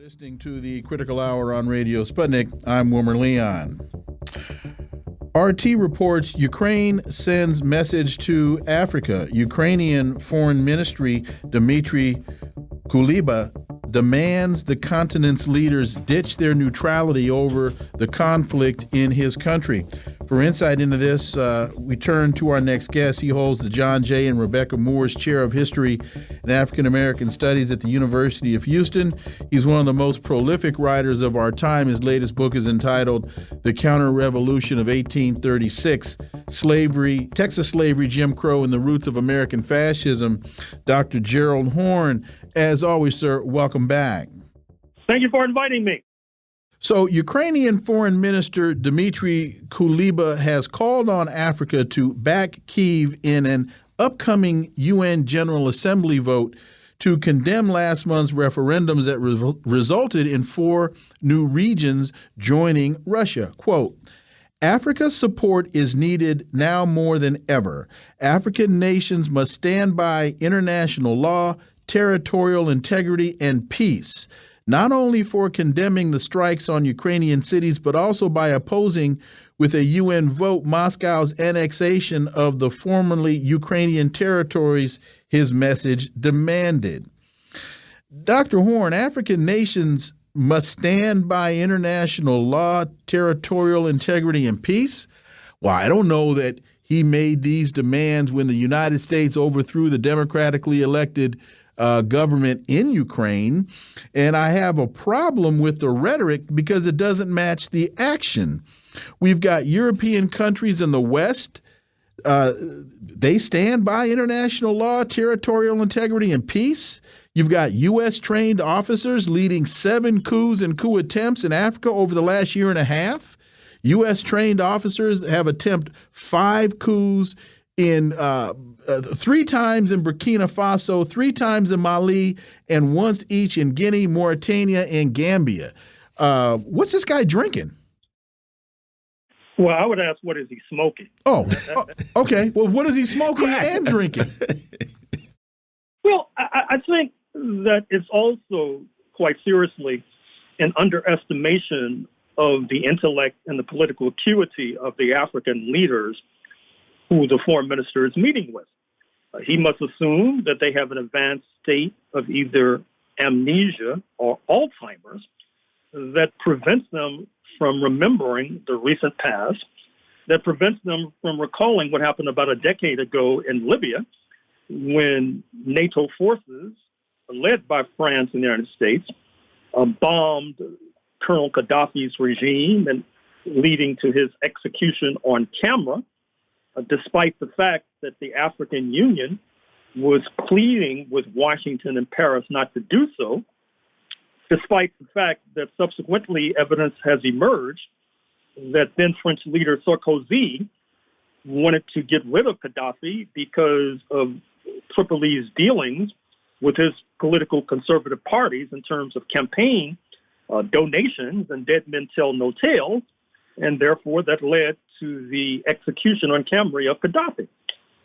Listening to the Critical Hour on Radio Sputnik, I'm Wilmer Leon. RT reports Ukraine sends message to Africa. Ukrainian Foreign Ministry Dmitry Kuleba demands the continent's leaders ditch their neutrality over the conflict in his country. For insight into this, we turn to our next guest. He holds the John J. and Rebecca Moores Chair of History and African American Studies at the University of Houston. He's one of the most prolific writers of our time. His latest book is entitled The Counter-Revolution of 1836, Slavery, Texas Slavery, Jim Crow, and the Roots of American Fascism. Dr. Gerald Horne, as always, sir, welcome back. Thank you for inviting me. So Ukrainian Foreign Minister Dmitry Kuleba has called on Africa to back Kyiv in an upcoming UN General Assembly vote to condemn last month's referendums that resulted in 4 new regions joining Russia. Quote, Africa's support is needed now more than ever. African nations must stand by international law, territorial integrity, and peace, not only for condemning the strikes on Ukrainian cities, but also by opposing with a UN vote Moscow's annexation of the formerly Ukrainian territories, his message demanded. Dr. Horne, African nations must stand by international law, territorial integrity, and peace. Well, I don't know that he made these demands when the United States overthrew the democratically elected government in Ukraine, and I have a problem with the rhetoric because it doesn't match the action. We've got European countries in the West. They stand by international law, territorial integrity, and peace. You've got U.S.-trained officers leading 7 coups and coup attempts in Africa over the last year and a half. U.S.-trained officers have attempted 5 coups in 3 times in Burkina Faso, 3 times in Mali, and once each in Guinea, Mauritania, and Gambia. What's this guy drinking? Well, I would ask, what is he smoking? Oh, okay. Well, what is he smoking and drinking? Well, I think that it's also quite seriously an underestimation of the intellect and the political acuity of the African leaders who the foreign minister is meeting with. He must assume that they have an advanced state of either amnesia or Alzheimer's that prevents them from remembering the recent past, that prevents them from recalling what happened about a decade ago in Libya when NATO forces, led by France and the United States, bombed Colonel Gaddafi's regime and leading to his execution on camera, despite the fact that the African Union was pleading with Washington and Paris not to do so, despite the fact that subsequently evidence has emerged that then French leader Sarkozy wanted to get rid of Gaddafi because of Tripoli's dealings with his political conservative parties in terms of campaign donations and dead men tell no tales, and therefore that led to the execution on camera of Gaddafi.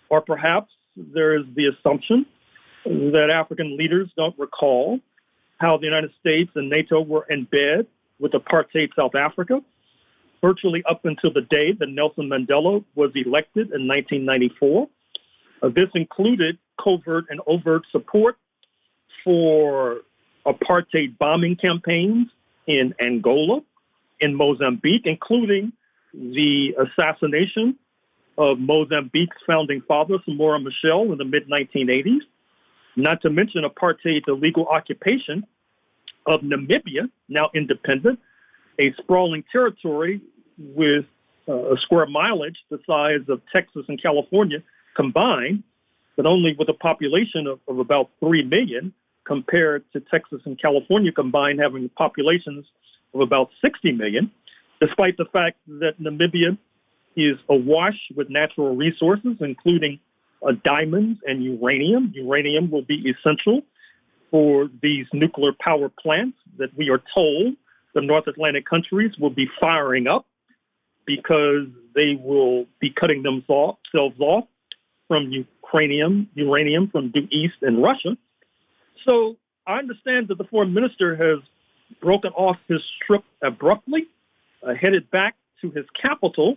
Or perhaps there is the assumption that African leaders don't recall how the United States and NATO were in bed with apartheid South Africa, virtually up until the day that Nelson Mandela was elected in 1994. This included covert and overt support for apartheid bombing campaigns in Angola, in Mozambique, including the assassination of Mozambique's founding father, Samora Machel, in the mid-1980s, not to mention apartheid's illegal occupation of Namibia, now independent, a sprawling territory with a square mileage the size of Texas and California combined, but only with a population of about 3 million compared to Texas and California combined having populations of about 60 million, despite the fact that Namibia is awash with natural resources, including diamonds and uranium. Uranium will be essential for these nuclear power plants that we are told the North Atlantic countries will be firing up because they will be cutting themselves off from uranium from due east and Russia. So I understand that the foreign minister has broken off his trip abruptly, headed back to his capital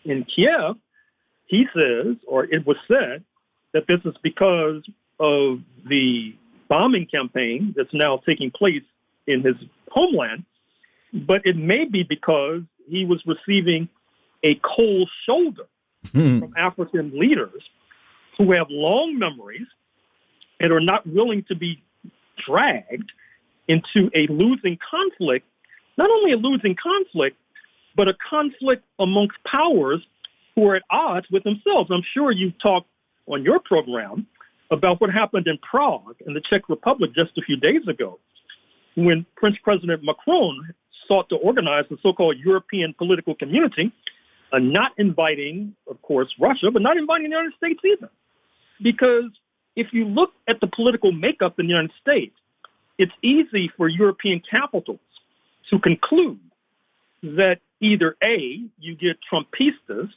in Kiev. He says, or it was said, that this is because of the bombing campaign that's now taking place in his homeland, but it may be because he was receiving a cold shoulder from African leaders who have long memories and are not willing to be dragged into a losing conflict, not only a losing conflict, but a conflict amongst powers who are at odds with themselves. I'm sure you've talked on your program about what happened in Prague in the Czech Republic just a few days ago, when French President Macron sought to organize the so-called European political community, not inviting, of course, Russia, but not inviting the United States either. Because if you look at the political makeup in the United States, it's easy for European capitals to conclude that either A, you get Trumpistas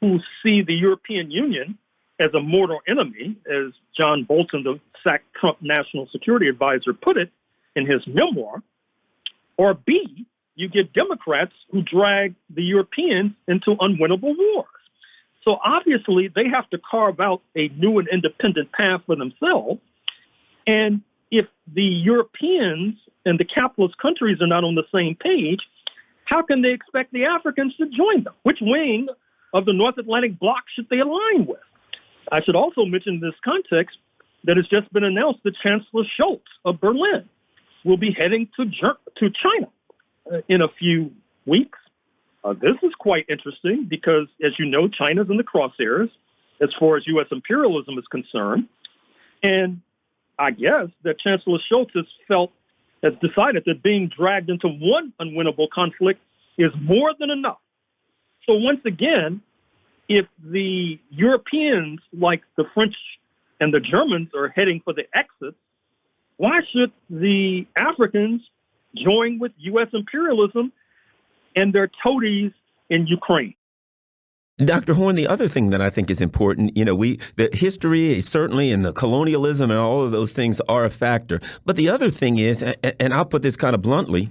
who see the European Union as a mortal enemy, as John Bolton, the sacked Trump National Security Advisor, put it in his memoir, or B, you get Democrats who drag the Europeans into unwinnable wars. So obviously they have to carve out a new and independent path for themselves. And if the Europeans and the capitalist countries are not on the same page, how can they expect the Africans to join them? Which wing of the North Atlantic bloc should they align with? I should also mention in this context that it's just been announced that Chancellor Scholz of Berlin will be heading to China in a few weeks. This is quite interesting because, as you know, China's in the crosshairs as far as U.S. imperialism is concerned. And I guess that Chancellor Scholz has decided that being dragged into one unwinnable conflict is more than enough. So once again, if the Europeans, like the French and the Germans, are heading for the exit, why should the Africans join with U.S. imperialism and their toadies in Ukraine? Dr. Horne, the other thing that I think is important, the history certainly and the colonialism and all of those things are a factor. But the other thing is, and I'll put this kind of bluntly,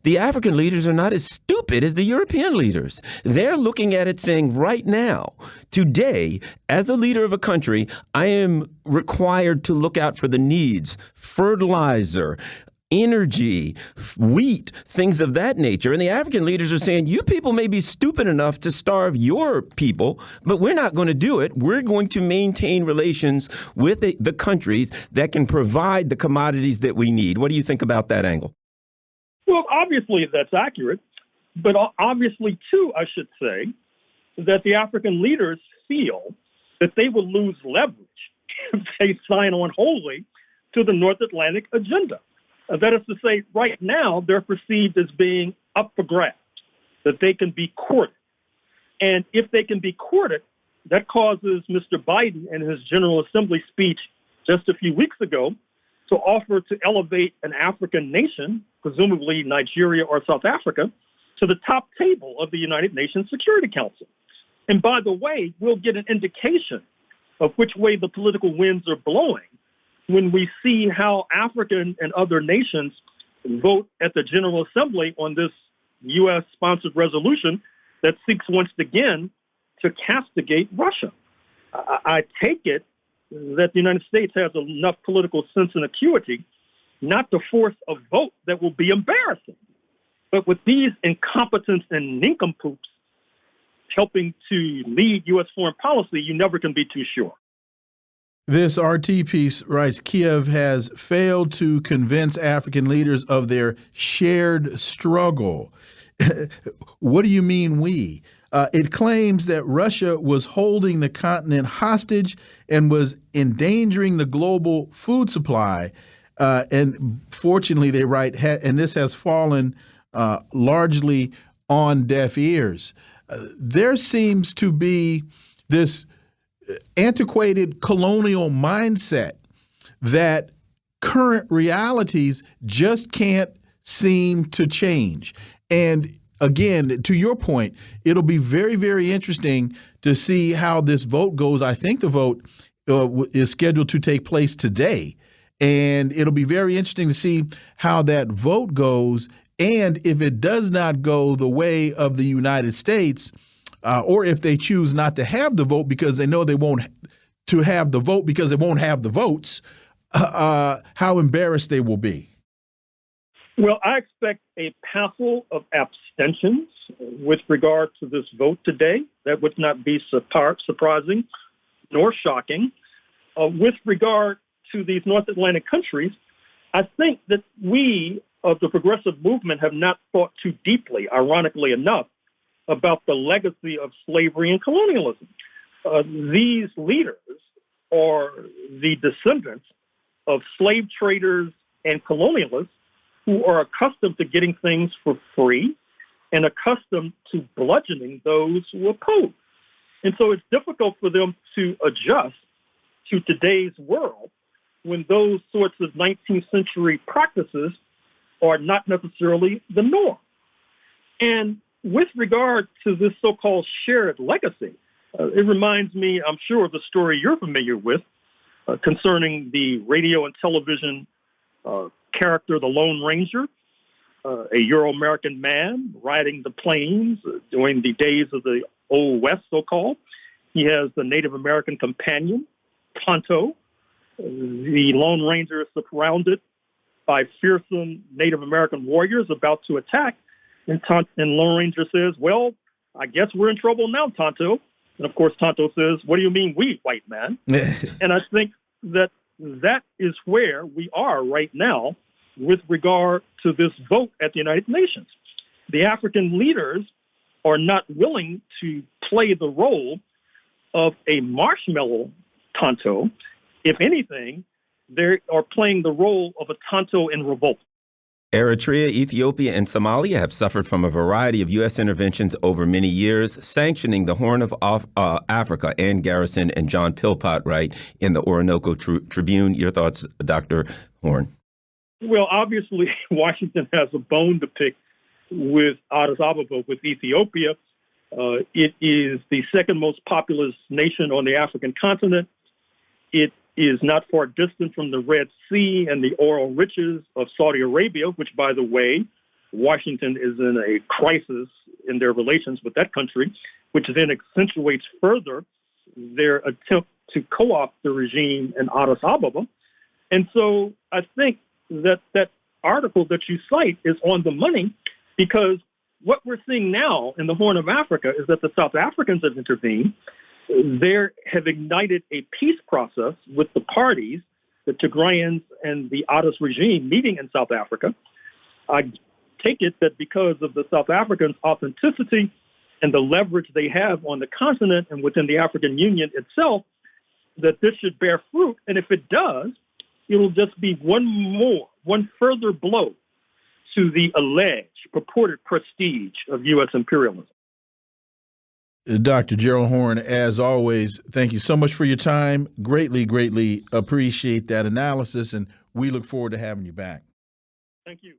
the African leaders are not as stupid as the European leaders. They're looking at it saying right now, today, as a leader of a country, I am required to look out for the needs, fertilizer, energy, wheat, things of that nature. And the African leaders are saying, you people may be stupid enough to starve your people, but we're not going to do it. We're going to maintain relations with the countries that can provide the commodities that we need. What do you think about that angle? Well, obviously that's accurate, but obviously, too, I should say that the African leaders feel that they will lose leverage if they sign on wholly to the North Atlantic agenda. That is to say, right now, they're perceived as being up for grabs, that they can be courted. And if they can be courted, that causes Mr. Biden in his General Assembly speech just a few weeks ago to offer to elevate an African nation, presumably Nigeria or South Africa, to the top table of the United Nations Security Council. And by the way, we'll get an indication of which way the political winds are blowing when we see how African and other nations vote at the General Assembly on this U.S.-sponsored resolution that seeks once again to castigate Russia. I take it that the United States has enough political sense and acuity not to force a vote that will be embarrassing. But with these incompetents and nincompoops helping to lead U.S. foreign policy, you never can be too sure. This RT piece writes, Kiev has failed to convince African leaders of their shared struggle. What do you mean we? It claims that Russia was holding the continent hostage and was endangering the global food supply. And fortunately, they write, and this has fallen largely on deaf ears. There seems to be this antiquated colonial mindset that current realities just can't seem to change. And again, to your point, it'll be very, very interesting to see how this vote goes. I think the vote is scheduled to take place today. And it'll be very interesting to see how that vote goes. And if it does not go the way of the United States, or if they choose not to have the vote because they know they won't to have the vote because they won't have the votes, how embarrassed they will be. Well, I expect a passel of abstentions with regard to this vote today. That would not be surprising nor shocking. With regard to these North Atlantic countries, I think that we of the progressive movement have not thought too deeply, ironically enough, about the legacy of slavery and colonialism. These leaders are the descendants of slave traders and colonialists who are accustomed to getting things for free and accustomed to bludgeoning those who oppose. And so it's difficult for them to adjust to today's world when those sorts of 19th century practices are not necessarily the norm. And with regard to this so-called shared legacy, it reminds me, I'm sure, of the story you're familiar with concerning the radio and television character, the Lone Ranger, a Euro-American man riding the plains during the days of the Old West, so-called. He has the Native American companion, Tonto. The Lone Ranger is surrounded by fearsome Native American warriors about to attack. And Lone Ranger says, well, I guess we're in trouble now, Tonto. And of course, Tonto says, what do you mean we, white man? And I think that is where we are right now with regard to this vote at the United Nations. The African leaders are not willing to play the role of a marshmallow Tonto. If anything, they are playing the role of a Tonto in revolt. Eritrea, Ethiopia, and Somalia have suffered from a variety of U.S. interventions over many years, sanctioning the Horn of Africa. Ann Garrison and John Philpott write in the Orinoco Tribune. Your thoughts, Dr. Horne? Well, obviously, Washington has a bone to pick with Addis Ababa, with Ethiopia. It is the second most populous nation on the African continent. It is not far distant from the Red Sea and the oil riches of Saudi Arabia, which, by the way, Washington is in a crisis in their relations with that country, which then accentuates further their attempt to co-opt the regime in Addis Ababa. And so I think that article that you cite is on the money, because what we're seeing now in the Horn of Africa is that the South Africans have intervened. They have ignited a peace process with the parties, the Tigrayans and the Addis regime meeting in South Africa. I take it that because of the South Africans' authenticity and the leverage they have on the continent and within the African Union itself, that this should bear fruit. And if it does, it'll just be one further blow to the alleged purported prestige of U.S. imperialism. Dr. Gerald Horne, as always, thank you so much for your time. Greatly, greatly appreciate that analysis, and we look forward to having you back. Thank you.